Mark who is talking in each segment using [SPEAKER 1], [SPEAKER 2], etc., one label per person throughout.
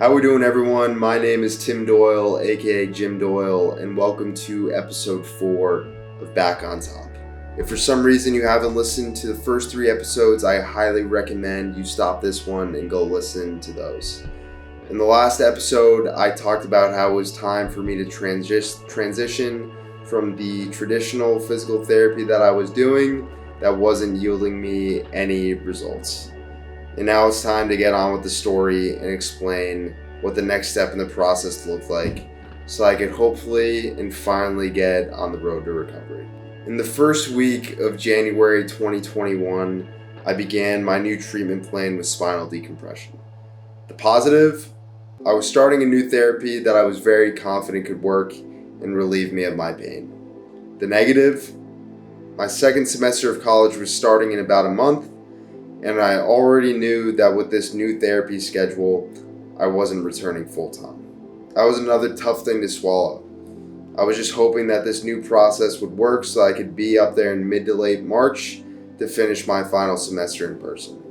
[SPEAKER 1] How we doing, everyone? My name is Tim Doyle, aka Jim Doyle, and welcome to episode 4 of Back on Top. If for some reason you haven't listened to the first 3 episodes, I highly recommend you stop this one and go listen to those. In the last episode, I talked about how it was time for me to transition from the traditional physical therapy that I was doing that wasn't yielding me any results. And now it's time to get on with the story and explain what the next step in the process looked like so I could hopefully and finally get on the road to recovery. In the first week of January 2021, I began my new treatment plan with spinal decompression. The positive, I was starting a new therapy that I was very confident could work and relieve me of my pain. The negative, my second semester of college was starting in about a month, and I already knew that with this new therapy schedule, I wasn't returning full-time. That was another tough thing to swallow. I was just hoping that this new process would work so I could be up there in mid to late March to finish my final semester in person.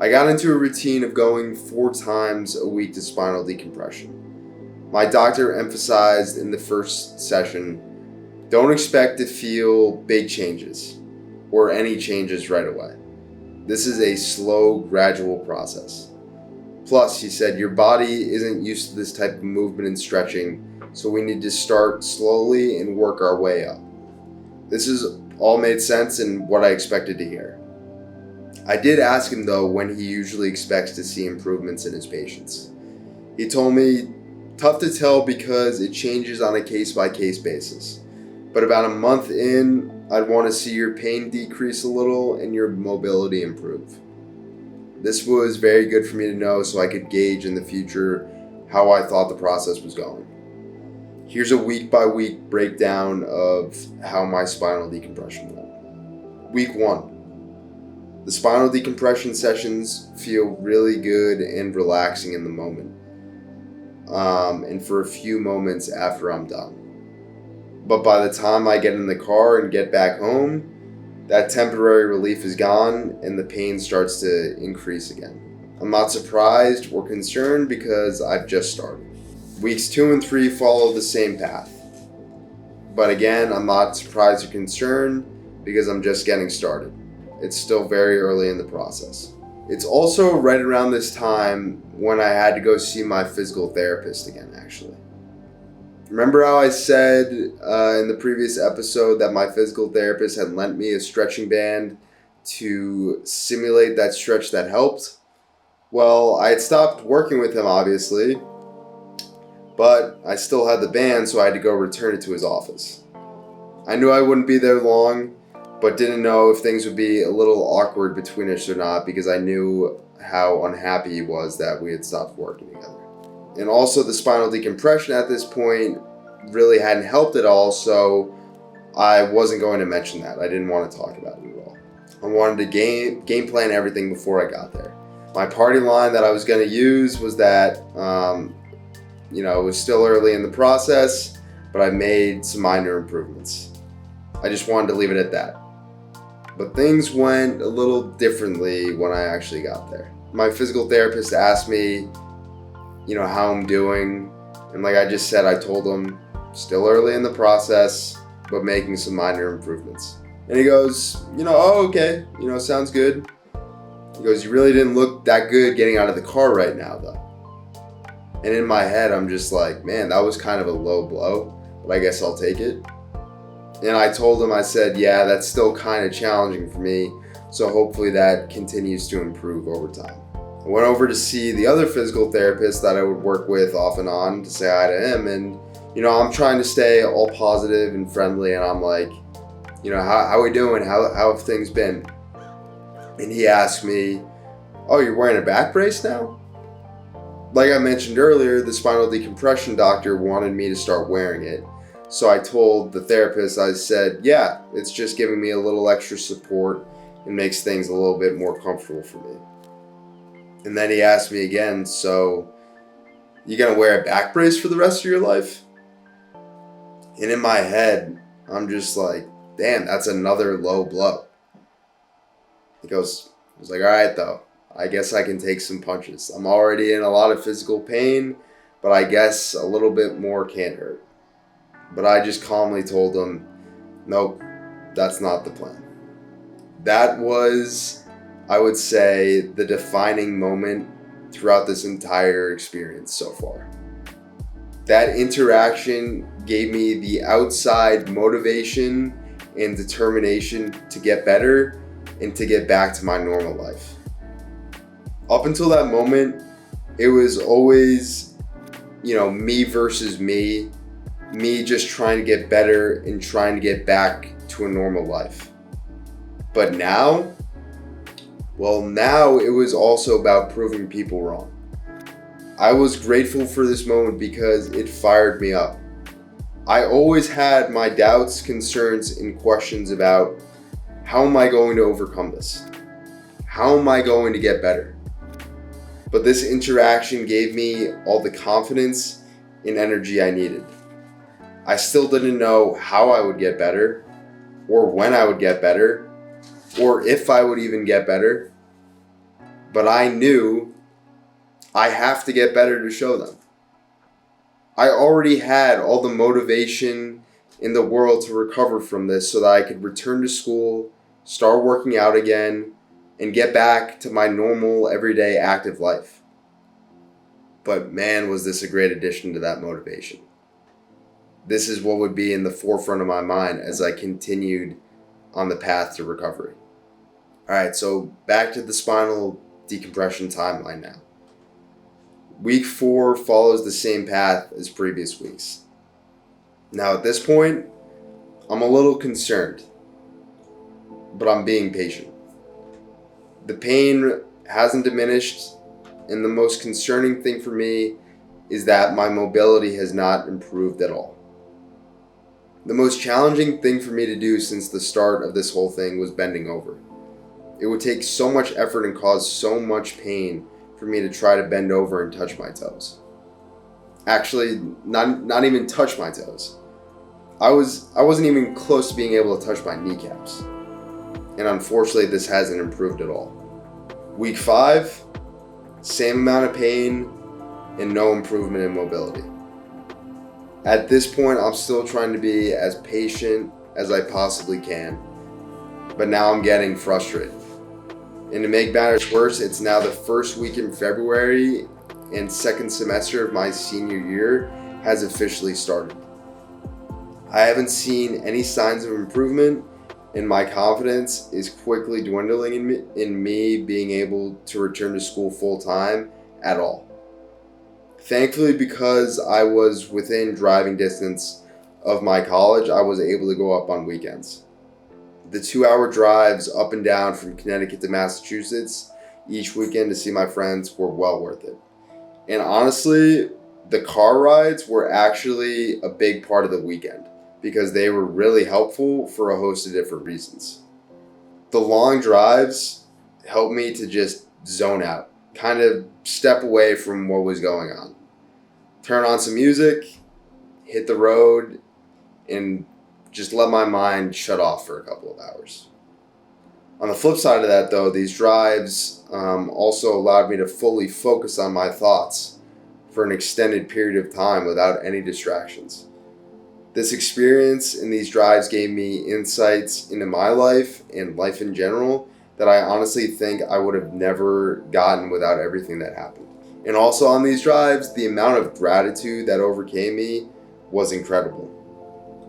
[SPEAKER 1] I got into a routine of going 4 times a week to spinal decompression. My doctor emphasized in the first session, don't expect to feel big changes or any changes right away. This is a slow, gradual process. Plus, he said, your body isn't used to this type of movement and stretching, so we need to start slowly and work our way up. This has all made sense and what I expected to hear. I did ask him, though, when he usually expects to see improvements in his patients. He told me, tough to tell because it changes on a case-by-case basis. But about a month in, I'd want to see your pain decrease a little and your mobility improve. This was very good for me to know so I could gauge in the future how I thought the process was going. Here's a week-by-week breakdown of how my spinal decompression went. Week 1. The spinal decompression sessions feel really good and relaxing in the moment, and for a few moments after I'm done. But by the time I get in the car and get back home, that temporary relief is gone and the pain starts to increase again. I'm not surprised or concerned because I've just started. Weeks 2 and 3 follow the same path. But again, I'm not surprised or concerned because I'm just getting started. It's still very early in the process. It's also right around this time when I had to go see my physical therapist again, actually. Remember how I said in the previous episode that my physical therapist had lent me a stretching band to simulate that stretch that helped? Well, I had stopped working with him, obviously, but I still had the band, so I had to go return it to his office. I knew I wouldn't be there long, but didn't know if things would be a little awkward between us or not because I knew how unhappy he was that we had stopped working together. And also the spinal decompression at this point really hadn't helped at all, so I wasn't going to mention that. I didn't want to talk about it at all. I wanted to game plan everything before I got there. My party line that I was going to use was that, it was still early in the process, but I made some minor improvements. I just wanted to leave it at that. But things went a little differently when I actually got there. My physical therapist asked me, how I'm doing. And like I just said, I told him, still early in the process, but making some minor improvements. And he goes, okay, sounds good. He goes, you really didn't look that good getting out of the car right now, though. And in my head, I'm just like, man, that was kind of a low blow, but I guess I'll take it. And I told him, I said, yeah, that's still kind of challenging for me, so hopefully that continues to improve over time. I went over to see the other physical therapist that I would work with off and on to say hi to him. And, I'm trying to stay all positive and friendly. And I'm like, how are we doing? How have things been? And he asked me, oh, you're wearing a back brace now? Like I mentioned earlier, the spinal decompression doctor wanted me to start wearing it. So I told the therapist, I said, yeah, it's just giving me a little extra support and makes things a little bit more comfortable for me. And then he asked me again, so you gonna wear a back brace for the rest of your life? And in my head, I'm just like, damn, that's another low blow. I was like, all right, though. I guess I can take some punches. I'm already in a lot of physical pain, but I guess a little bit more can't hurt. But I just calmly told him, nope, that's not the plan. That was, I would say, the defining moment throughout this entire experience so far. That interaction gave me the outside motivation and determination to get better and to get back to my normal life. Up until that moment, it was always, me versus me just trying to get better and trying to get back to a normal life. But now it was also about proving people wrong. I was grateful for this moment because it fired me up. I always had my doubts, concerns, and questions about how am I going to overcome this? How am I going to get better? But this interaction gave me all the confidence and energy I needed. I still didn't know how I would get better, or when I would get better, or if I would even get better. But I knew I have to get better to show them. I already had all the motivation in the world to recover from this so that I could return to school, start working out again, and get back to my normal, everyday, active life. But man, was this a great addition to that motivation. This is what would be in the forefront of my mind as I continued on the path to recovery. Alright, so back to the spinal decompression timeline now. Week 4 follows the same path as previous weeks. Now at this point, I'm a little concerned, but I'm being patient. The pain hasn't diminished, and the most concerning thing for me is that my mobility has not improved at all. The most challenging thing for me to do since the start of this whole thing was bending over. It would take so much effort and cause so much pain for me to try to bend over and touch my toes. Actually, not even touch my toes. I wasn't even close to being able to touch my kneecaps. And unfortunately, this hasn't improved at all. Week 5, same amount of pain and no improvement in mobility. At this point, I'm still trying to be as patient as I possibly can, but now I'm getting frustrated. And to make matters worse, it's now the first week in February and second semester of my senior year has officially started. I haven't seen any signs of improvement, and my confidence is quickly dwindling in me being able to return to school full time at all. Thankfully, because I was within driving distance of my college, I was able to go up on weekends. The 2-hour drives up and down from Connecticut to Massachusetts each weekend to see my friends were well worth it. And honestly, the car rides were actually a big part of the weekend because they were really helpful for a host of different reasons. The long drives helped me to just zone out, kind of step away from what was going on. Turn on some music, hit the road, and just let my mind shut off for a couple of hours. On the flip side of that, though, these drives also allowed me to fully focus on my thoughts for an extended period of time without any distractions. This experience and these drives gave me insights into my life and life in general that I honestly think I would have never gotten without everything that happened. And also on these drives, the amount of gratitude that overcame me was incredible.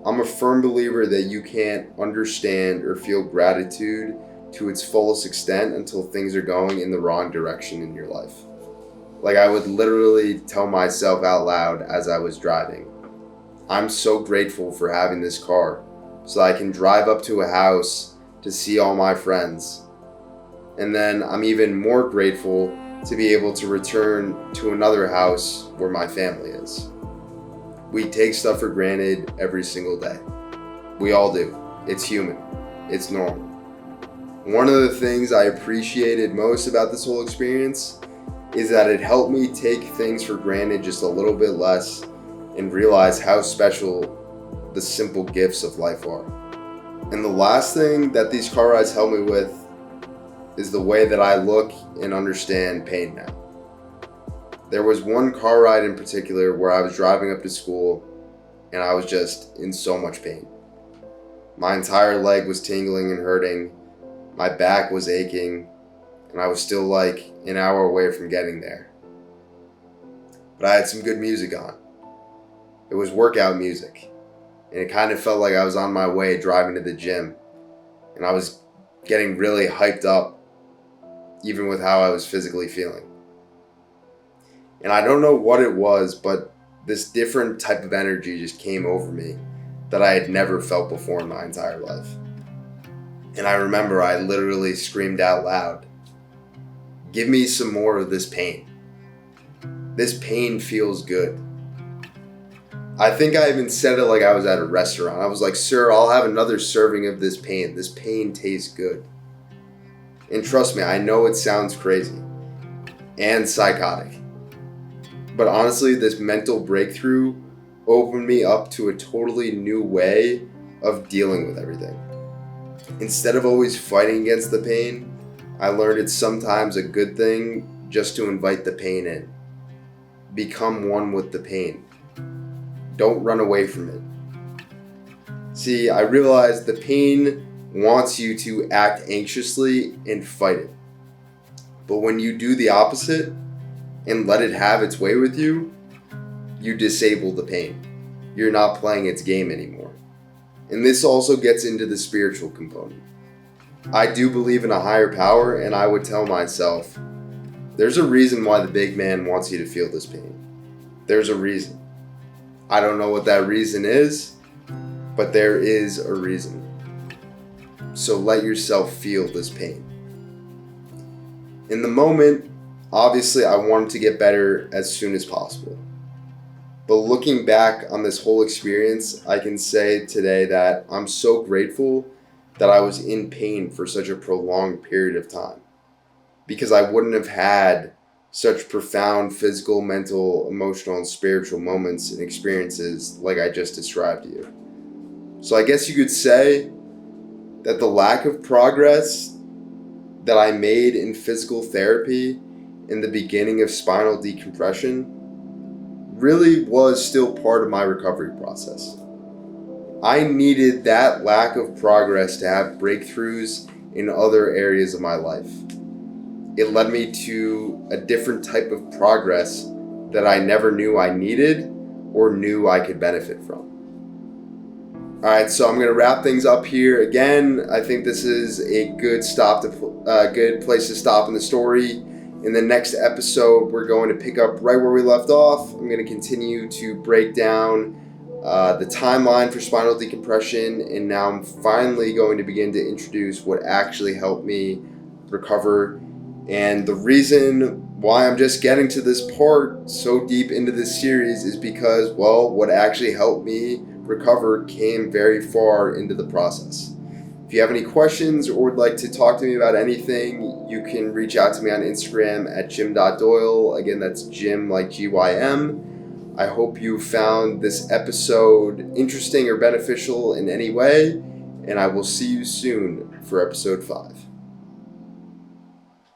[SPEAKER 1] I'm a firm believer that you can't understand or feel gratitude to its fullest extent until things are going in the wrong direction in your life. Like I would literally tell myself out loud as I was driving, I'm so grateful for having this car so I can drive up to a house to see all my friends. And then I'm even more grateful to be able to return to another house where my family is. We take stuff for granted every single day. We all do. It's human. It's normal. One of the things I appreciated most about this whole experience is that it helped me take things for granted just a little bit less and realize how special the simple gifts of life are. And the last thing that these car rides helped me with is the way that I look and understand pain now. There was one car ride in particular where I was driving up to school and I was just in so much pain. My entire leg was tingling and hurting, my back was aching, and I was still like an hour away from getting there. But I had some good music on. It was workout music, and it kind of felt like I was on my way driving to the gym, and I was getting really hyped up, even with how I was physically feeling. And I don't know what it was, but this different type of energy just came over me that I had never felt before in my entire life. And I remember I literally screamed out loud, "Give me some more of this pain. This pain feels good." I think I even said it like I was at a restaurant. I was like, "Sir, I'll have another serving of this pain. This pain tastes good." And trust me, I know it sounds crazy and psychotic. But honestly, this mental breakthrough opened me up to a totally new way of dealing with everything. Instead of always fighting against the pain, I learned it's sometimes a good thing just to invite the pain in. Become one with the pain. Don't run away from it. See, I realized the pain wants you to act anxiously and fight it. But when you do the opposite and let it have its way with you, you disable the pain. You're not playing its game anymore. And this also gets into the spiritual component. I do believe in a higher power, and I would tell myself, there's a reason why the big man wants you to feel this pain. There's a reason. I don't know what that reason is, but there is a reason. So let yourself feel this pain. In the moment, obviously I wanted to get better as soon as possible. But looking back on this whole experience, I can say today that I'm so grateful that I was in pain for such a prolonged period of time, because I wouldn't have had such profound physical, mental, emotional, and spiritual moments and experiences like I just described to you. So I guess you could say that the lack of progress that I made in physical therapy in the beginning of spinal decompression really was still part of my recovery process. I needed that lack of progress to have breakthroughs in other areas of my life. It led me to a different type of progress that I never knew I needed or knew I could benefit from. Alright, so I'm going to wrap things up here. Again, I think this is a good good place to stop in the story. In the next episode, we're going to pick up right where we left off. I'm going to continue to break down the timeline for spinal decompression, and now I'm finally going to begin to introduce what actually helped me recover. And the reason why I'm just getting to this part so deep into this series is because, well, what actually helped me recover came very far into the process. If you have any questions or would like to talk to me about anything, you can reach out to me on Instagram at jim.doyle. Again, that's Jim like Gym. I hope you found this episode interesting or beneficial in any way, and I will see you soon for episode 5.